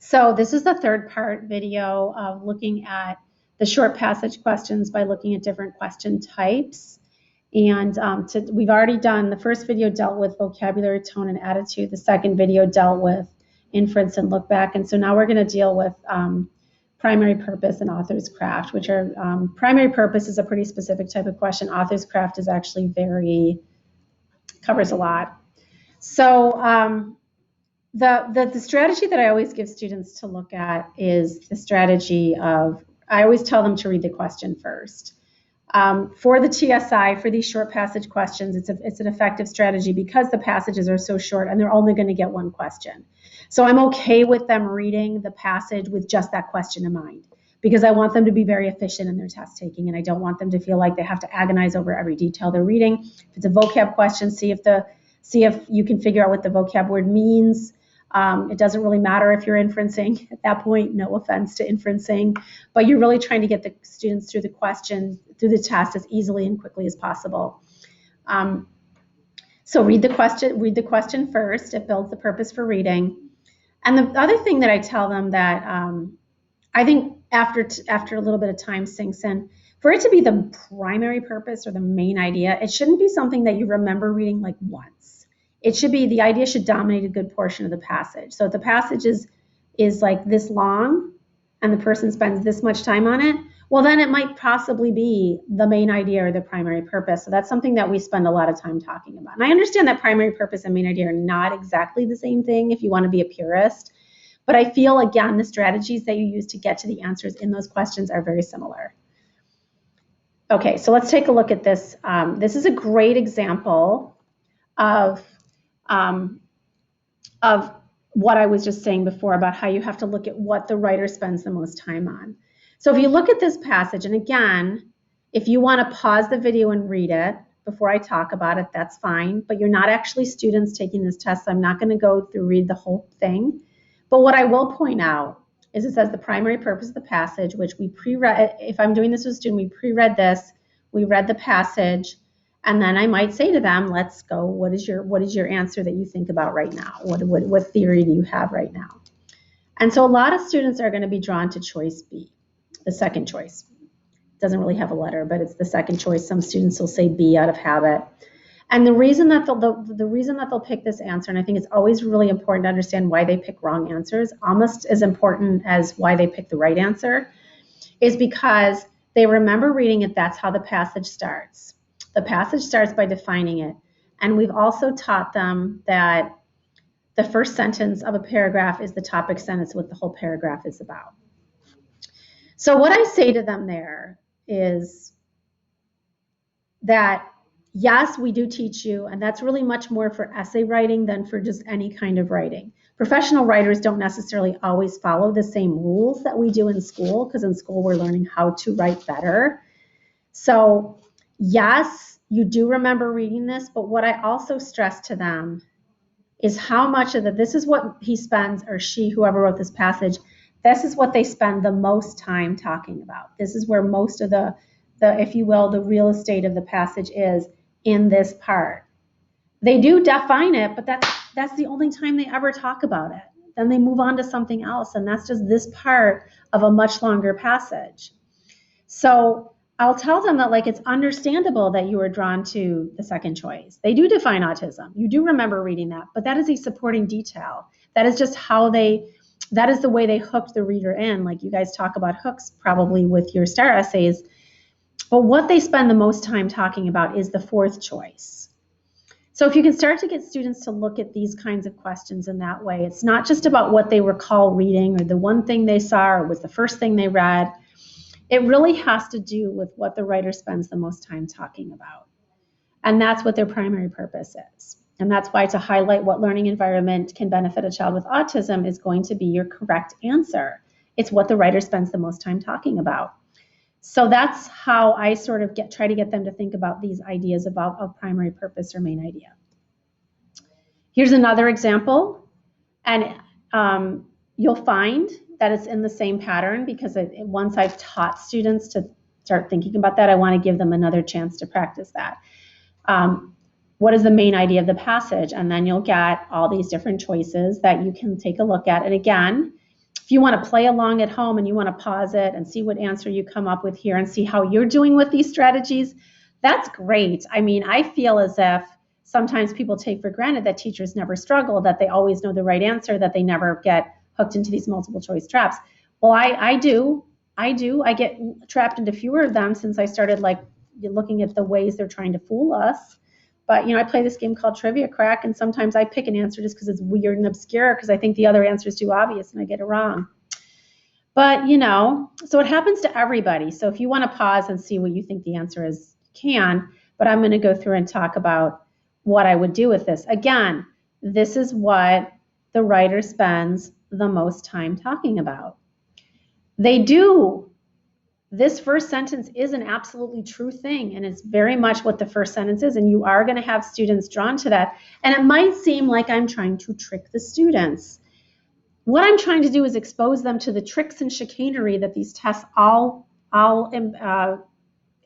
So this is the third part video of looking at the short passage questions by looking at different question types. And we've already done, the first video dealt with vocabulary, tone, and attitude. The second video dealt with inference and look back. And so now we're going to deal with primary purpose and author's craft, which are, primary purpose is a pretty specific type of question. Author's craft is actually covers a lot. So the strategy that I always give students to look at is the strategy of, I always tell them to read the question first. For the TSI, for these short passage questions, it's an effective strategy because the passages are so short and they're only going to get one question. So I'm okay with them reading the passage with just that question in mind because I want them to be very efficient in their test taking and I don't want them to feel like they have to agonize over every detail they're reading. If it's a vocab question, see if you can figure out what the vocab word means. It doesn't really matter if you're inferencing at that point, no offense to inferencing, but you're really trying to get the students through the question, through the test as easily and quickly as possible. So read the question first. It builds the purpose for reading. And the other thing that I tell them that I think after a little bit of time sinks in, for it to be the primary purpose or the main idea, it shouldn't be something that you remember reading like once. It should be, the idea should dominate a good portion of the passage. So if the passage is like this long and the person spends this much time on it, well, then it might possibly be the main idea or the primary purpose. So that's something that we spend a lot of time talking about. And I understand that primary purpose and main idea are not exactly the same thing if you want to be a purist. But I feel, again, the strategies that you use to get to the answers in those questions are very similar. Okay, so let's take a look at this. This is a great example of what I was just saying before about how you have to look at what the writer spends the most time on. So if you look at this passage, and again, if you want to pause the video and read it before I talk about it, that's fine, but you're not actually students taking this test, so I'm not going to go through read the whole thing. But what I will point out is it says the primary purpose of the passage, which we pre-read. If I'm doing this with a student, we pre-read this, we read the passage, and then I might say to them, let's go, what is your answer that you think about right now? What theory do you have right now? And so a lot of students are going to be drawn to choice B, the second choice. It doesn't really have a letter, but it's the second choice. Some students will say B out of habit. And the reason that they'll pick this answer, and I think it's always really important to understand why they pick wrong answers, almost as important as why they pick the right answer, is because they remember reading it. That's how the passage starts. The passage starts by defining it. And we've also taught them that the first sentence of a paragraph is the topic sentence, what the whole paragraph is about. So what I say to them there is that, yes, we do teach you, and that's really much more for essay writing than for just any kind of writing. Professional writers don't necessarily always follow the same rules that we do in school, because in school we're learning how to write better. So yes, you do remember reading this, but what I also stress to them is how much of this is what he spends, or she, whoever wrote this passage, this is what they spend the most time talking about. This is where most of the if you will, the real estate of the passage is in this part. They do define it, but that's the only time they ever talk about it. Then they move on to something else, and that's just this part of a much longer passage. So I'll tell them that, like, it's understandable that you were drawn to the second choice. They do define autism. You do remember reading that, but that is a supporting detail. That is just how that is the way they hooked the reader in. Like you guys talk about hooks probably with your STAR essays. But what they spend the most time talking about is the fourth choice. So if you can start to get students to look at these kinds of questions in that way, it's not just about what they recall reading or the one thing they saw or was the first thing they read. It really has to do with what the writer spends the most time talking about. And that's what their primary purpose is. And that's why to highlight what learning environment can benefit a child with autism is going to be your correct answer. It's what the writer spends the most time talking about. So that's how I sort of try to get them to think about these ideas of primary purpose or main idea. Here's another example, and you'll find that it's in the same pattern because once I've taught students to start thinking about that, I want to give them another chance to practice that. What is the main idea of the passage? And then you'll get all these different choices that you can take a look at. And again, If you want to play along at home and you want to pause it and see what answer you come up with here and see how you're doing with these strategies, that's great. I mean, I feel as if sometimes people take for granted that teachers never struggle, that they always know the right answer, that they never get hooked into these multiple choice traps. Well, I do. I get trapped into fewer of them since I started like looking at the ways they're trying to fool us. But, I play this game called Trivia Crack, and sometimes I pick an answer just because it's weird and obscure because I think the other answer is too obvious and I get it wrong. But, so it happens to everybody. So if you want to pause and see what you think the answer is, you can. But I'm going to go through and talk about what I would do with this. Again, this is what the writer spends the most time talking about. They do. This first sentence is an absolutely true thing, and it's very much what the first sentence is, and you are going to have students drawn to that. And it might seem like I'm trying to trick the students. What I'm trying to do is expose them to the tricks and chicanery that these tests all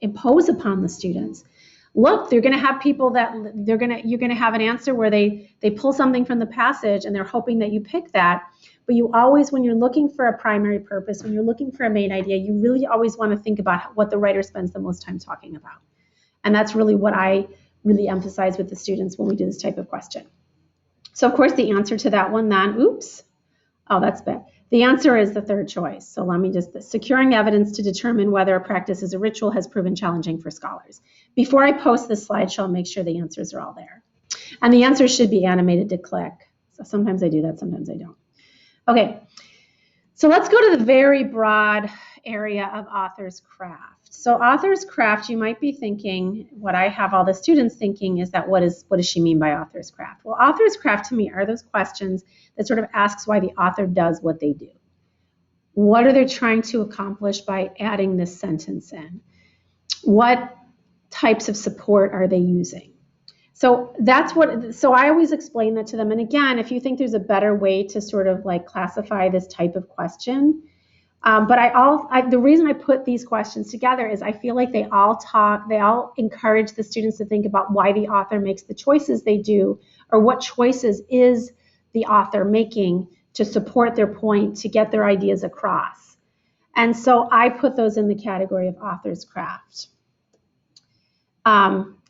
impose upon the students. Look, they're going to have people that you're going to have an answer where they pull something from the passage and they're hoping that you pick that. But you always, when you're looking for a primary purpose, when you're looking for a main idea, you really always want to think about what the writer spends the most time talking about. And that's really what I really emphasize with the students when we do this type of question. So of course, the answer to that one then, oops, oh, that's bad. The answer is the third choice. So let me securing evidence to determine whether a practice is a ritual has proven challenging for scholars. Before I post this slideshow, I'll make sure the answers are all there. And the answers should be animated to click. So sometimes I do that, sometimes I don't. Okay, so let's go to the very broad area of author's craft. So author's craft, you might be thinking, what I have all the students thinking is that what does she mean by author's craft? Well, author's craft to me are those questions that sort of asks why the author does what they do. What are they trying to accomplish by adding this sentence in? What types of support are they using? So so I always explain that to them. And again, if you think there's a better way to sort of like classify this type of question, but the reason I put these questions together is I feel like they all encourage the students to think about why the author makes the choices they do, or what choices is the author making to support their point, to get their ideas across. And so I put those in the category of author's craft.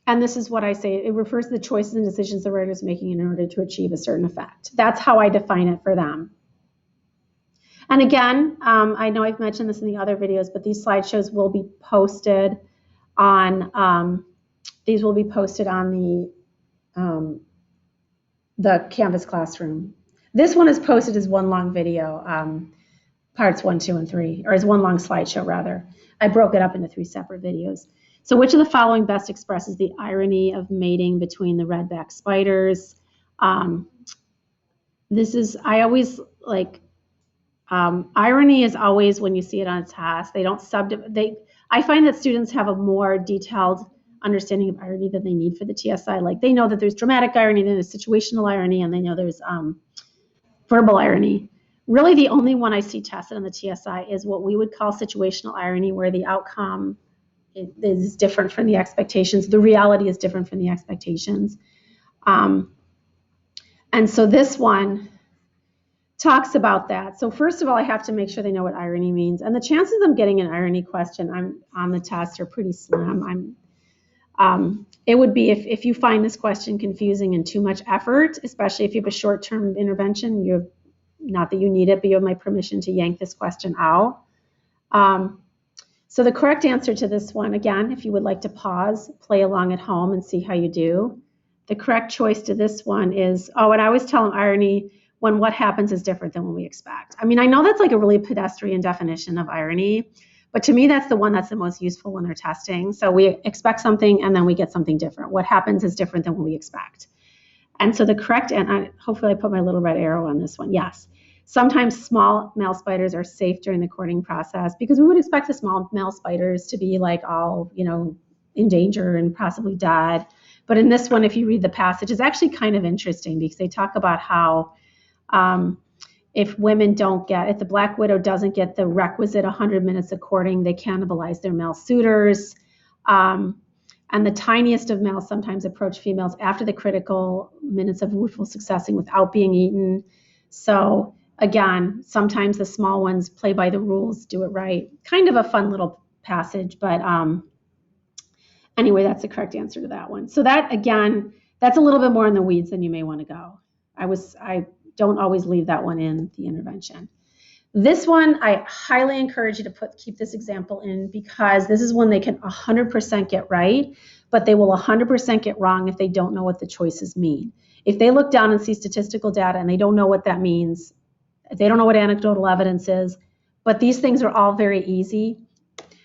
And this is what I say. It refers to the choices and decisions the writer is making in order to achieve a certain effect. That's how I define it for them. And again, I know I've mentioned this in the other videos, but these slideshows will be posted on the Canvas classroom. This one is posted as one long video, parts 1, 2, and 3, or as one long slideshow rather. I broke it up into 3 separate videos. So which of the following best expresses the irony of mating between the redback spiders? Irony is always when you see it on a task. They don't I find that students have a more detailed understanding of irony than they need for the TSI. Like they know that there's dramatic irony, then there's situational irony, and they know there's verbal irony. Really the only one I see tested on the TSI is what we would call situational irony, where the outcome is different from the expectations. The reality is different from the expectations. And so this one talks about that. So first of all, I have to make sure they know what irony means. And the chances of them getting an irony question on the test are pretty slim. It would be if you find this question confusing and too much effort, especially if you have a short-term intervention, not that you need it, but you have my permission to yank this question out. So the correct answer to this one, again, if you would like to pause, play along at home and see how you do. The correct choice to this one is, and I always tell them irony when what happens is different than what we expect. I mean, I know that's like a really pedestrian definition of irony, but to me, that's the one that's the most useful when they're testing. So we expect something and then we get something different. What happens is different than what we expect. And so the correct, and hopefully I put my little red arrow on this one, yes. Sometimes small male spiders are safe during the courting process because we would expect the small male spiders to be like all, in danger and possibly dead. But in this one, if you read the passage, it's actually kind of interesting because they talk about how if the black widow doesn't get the requisite 100 minutes of courting, they cannibalize their male suitors. And the tiniest of males sometimes approach females after the critical minutes of fruitful successing without being eaten. So Again, sometimes the small ones play by the rules, do it right. Kind of a fun little passage, but anyway, that's the correct answer to that one. So that, again, that's a little bit more in the weeds than you may want to go. I don't always leave that one in the intervention. This one, I highly encourage you to keep this example in, because this is one they can 100% get right, but they will 100% get wrong if they don't know what the choices mean. If they look down and see statistical data and they don't know what that means, if they don't know what anecdotal evidence is, but these things are all very easy.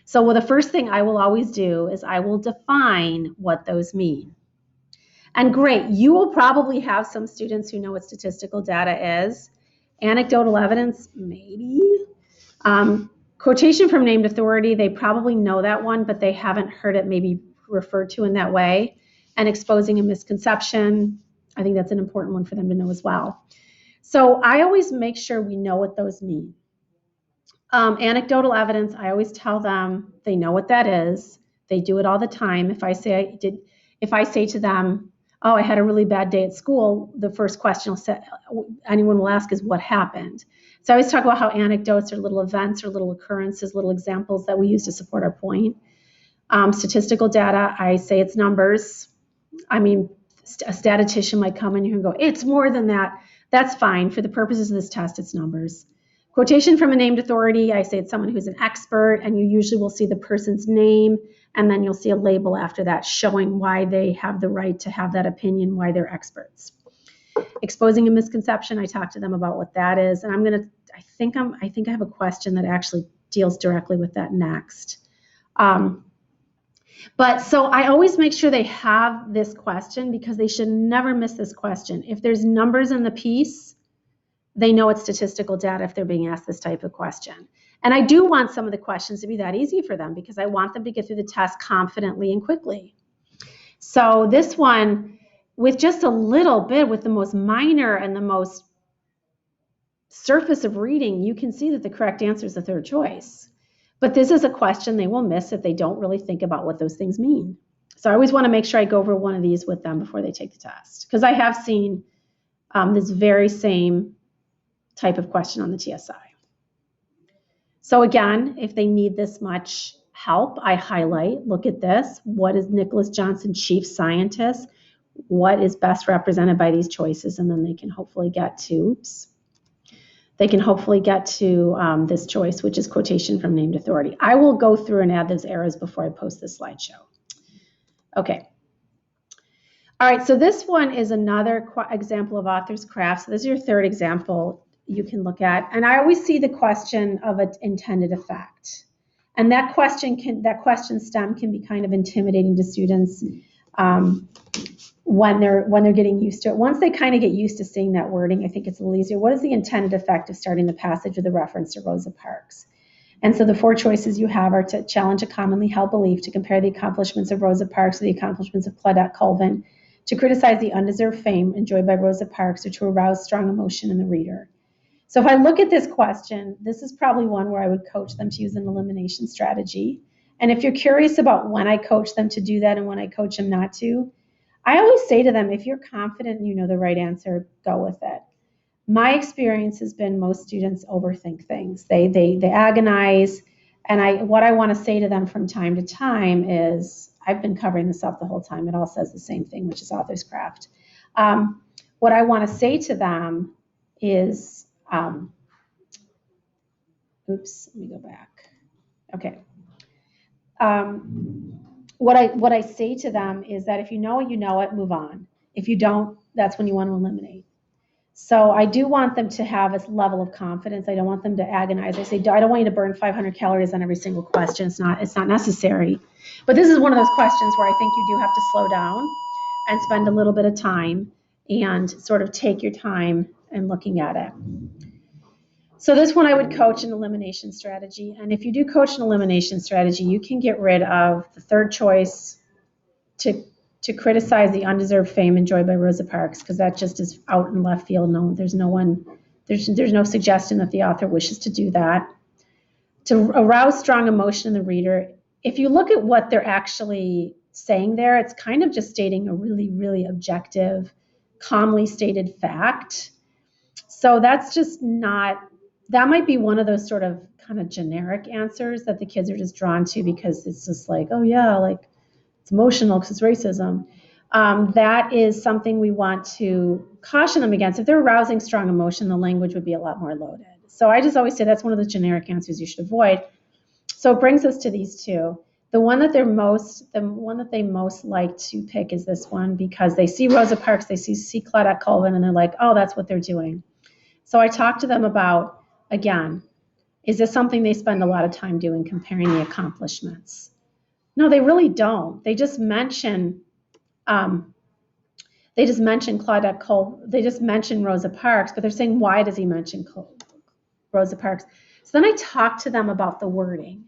So the first thing I will always do is I will define what those mean. And great, you will probably have some students who know what statistical data is. Anecdotal evidence, maybe. Quotation from named authority, they probably know that one, but they haven't heard it maybe referred to in that way. And exposing a misconception, I think that's an important one for them to know as well. So I always make sure we know what those mean. Anecdotal evidence, I always tell them they know what that is. They do it all the time. If I say to them, oh, I had a really bad day at school, the first question anyone will ask is what happened. So I always talk about how anecdotes are little events or little occurrences, little examples that we use to support our point. Statistical data, I say it's numbers. I mean, a statistician might come in here and go, it's more than that. That's fine. For the purposes of this test, it's numbers. Quotation from a named authority, I say it's someone who's an expert, and you usually will see the person's name, and then you'll see a label after that showing why they have the right to have that opinion, why they're experts. Exposing a misconception, I talk to them about what that is, and I think I have a question that actually deals directly with that next. But so I always make sure they have this question, because they should never miss this question. If there's numbers in the piece, they know it's statistical data if they're being asked this type of question. And I do want some of the questions to be that easy for them, because I want them to get through the test confidently and quickly. So this one, with just a little bit, with the most minor and the most surface of reading, you can see that the correct answer is the third choice. But this is a question they will miss if they don't really think about what those things mean. So I always want to make sure I go over one of these with them before they take the test, because I have seen this very same type of question on the TSI. So again, if they need this much help, I highlight, look at this. What is Nicholas Johnson, chief scientist? What is best represented by these choices? And then they can hopefully get to, this choice, which is quotation from named authority. I will go through and add those errors before I post this slideshow. Okay. All right, so this one is another example of author's craft. So this is your third example you can look at. And I always see the question of an intended effect. And that question stem can be kind of intimidating to students when they're getting used to it. Once they kind of get used to seeing that wording, I think it's a little easier. What is the intended effect of starting the passage with a reference to Rosa Parks? And so the four choices you have are to challenge a commonly held belief, to compare the accomplishments of Rosa Parks with the accomplishments of Claudette Colvin, to criticize the undeserved fame enjoyed by Rosa Parks, or to arouse strong emotion in the reader. So if I look at this question, this is probably one where I would coach them to use an elimination strategy. And if you're curious about when I coach them to do that and when I coach them not to, I always say to them, if you're confident and you know the right answer, go with it. My experience has been most students overthink things. They agonize. And what I want to say to them from time to time is, I've been covering this up the whole time. It all says the same thing, which is author's craft. What I want to say to them is, oops, let me go back. Okay. What I say to them is that if you know it, you know it, move on. If you don't, that's when you want to eliminate. So I do want them to have a level of confidence. I don't want them to agonize. I say, I don't want you to burn 500 calories on every single question. It's not necessary. But this is one of those questions where I think you do have to slow down and spend a little bit of time and sort of take your time and looking at it. So this one I would coach an elimination strategy. And if you do coach an elimination strategy, you can get rid of the third choice to criticize the undeserved fame enjoyed by Rosa Parks, because that just is out in left field. No, there's no suggestion that the author wishes to do that. To arouse strong emotion in the reader, if you look at what they're actually saying there, it's kind of just stating a really, really objective, calmly stated fact. So that's just not, that might be one of those sort of kind of generic answers that the kids are just drawn to because it's just like, oh yeah, like it's emotional because it's racism. That is something we want to caution them against. If they're arousing strong emotion, the language would be a lot more loaded. So I just always say that's one of the generic answers you should avoid. So it brings us to these two. The one that they most like to pick is this one because they see Rosa Parks, they see Claudette Colvin, and they're like, oh, that's what they're doing. So I talked to them about, again, is this something they spend a lot of time doing, comparing the accomplishments? No, they really don't. They just mention Claudette Cole. They just mention Rosa Parks, but they're saying, why does he mention Rosa Parks? So then I talked to them about the wording.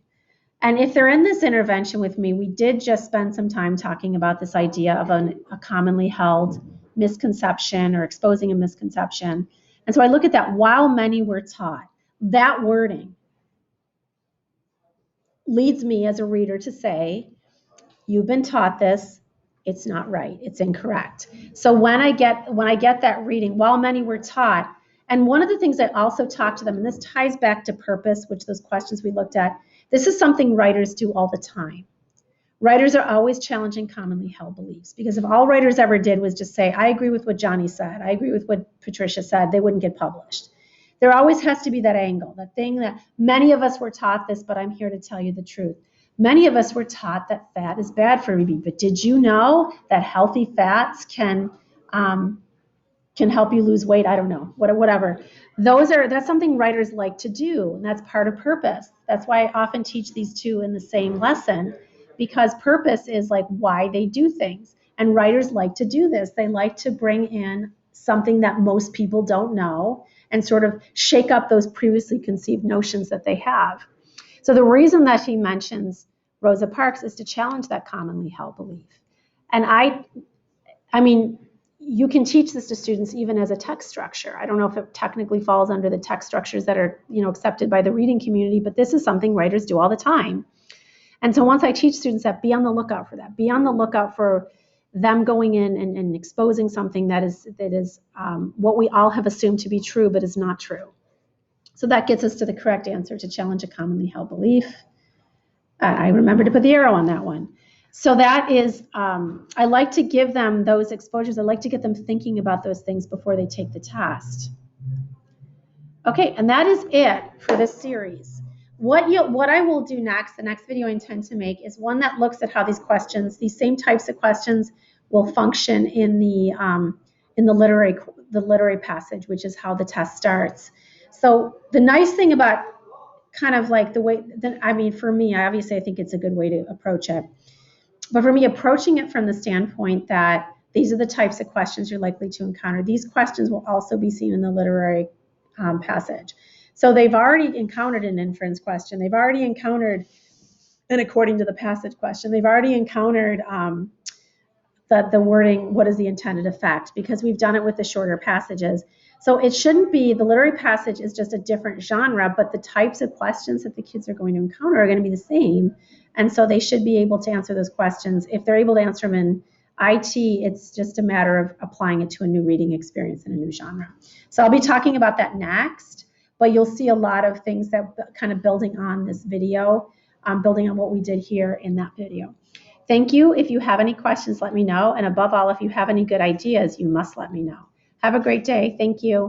And if they're in this intervention with me, we did just spend some time talking about this idea of a commonly held misconception or exposing a misconception. And so I look at that, while many were taught, that wording leads me as a reader to say, you've been taught this, it's not right, it's incorrect. So when I get that reading, while many were taught, and one of the things I also talk to them, and this ties back to purpose, which those questions we looked at, this is something writers do all the time. Writers are always challenging commonly held beliefs, because if all writers ever did was just say, I agree with what Johnny said, I agree with what Patricia said, they wouldn't get published. There always has to be that angle, that thing that many of us were taught this, but I'm here to tell you the truth. Many of us were taught that fat is bad for you, but did you know that healthy fats can help you lose weight? I don't know, whatever. That's something writers like to do, and that's part of purpose. That's why I often teach these two in the same lesson, because purpose is like why they do things. And writers like to do this. They like to bring in something that most people don't know and sort of shake up those previously conceived notions that they have. So the reason that he mentions Rosa Parks is to challenge that commonly held belief. And I mean, you can teach this to students even as a text structure. I don't know if it technically falls under the text structures that are, accepted by the reading community, but this is something writers do all the time. And so once I teach students that, be on the lookout for that. Be on the lookout for them going in and exposing something that is what we all have assumed to be true, but is not true. So that gets us to the correct answer, to challenge a commonly held belief. I remember to put the arrow on that one. So that is, I like to give them those exposures. I like to get them thinking about those things before they take the test. Okay, and that is it for this series. What I will do next, the next video I intend to make, is one that looks at how these questions, these same types of questions, will function in the literary passage, which is how the test starts. So the nice thing about kind of like the way, for me, obviously I think it's a good way to approach it. But for me, approaching it from the standpoint that these are the types of questions you're likely to encounter, these questions will also be seen in the literary passage. So they've already encountered an inference question. They've already encountered an according to the passage question. They've already encountered the wording, what is the intended effect? Because we've done it with the shorter passages. So it shouldn't be, the literary passage is just a different genre, but the types of questions that the kids are going to encounter are going to be the same. And so they should be able to answer those questions. If they're able to answer them in IT, it's just a matter of applying it to a new reading experience in a new genre. So I'll be talking about that next, but you'll see a lot of things that kind of building on this video, building on what we did here in that video. Thank you. If you have any questions, let me know. And above all, if you have any good ideas, you must let me know. Have a great day. Thank you.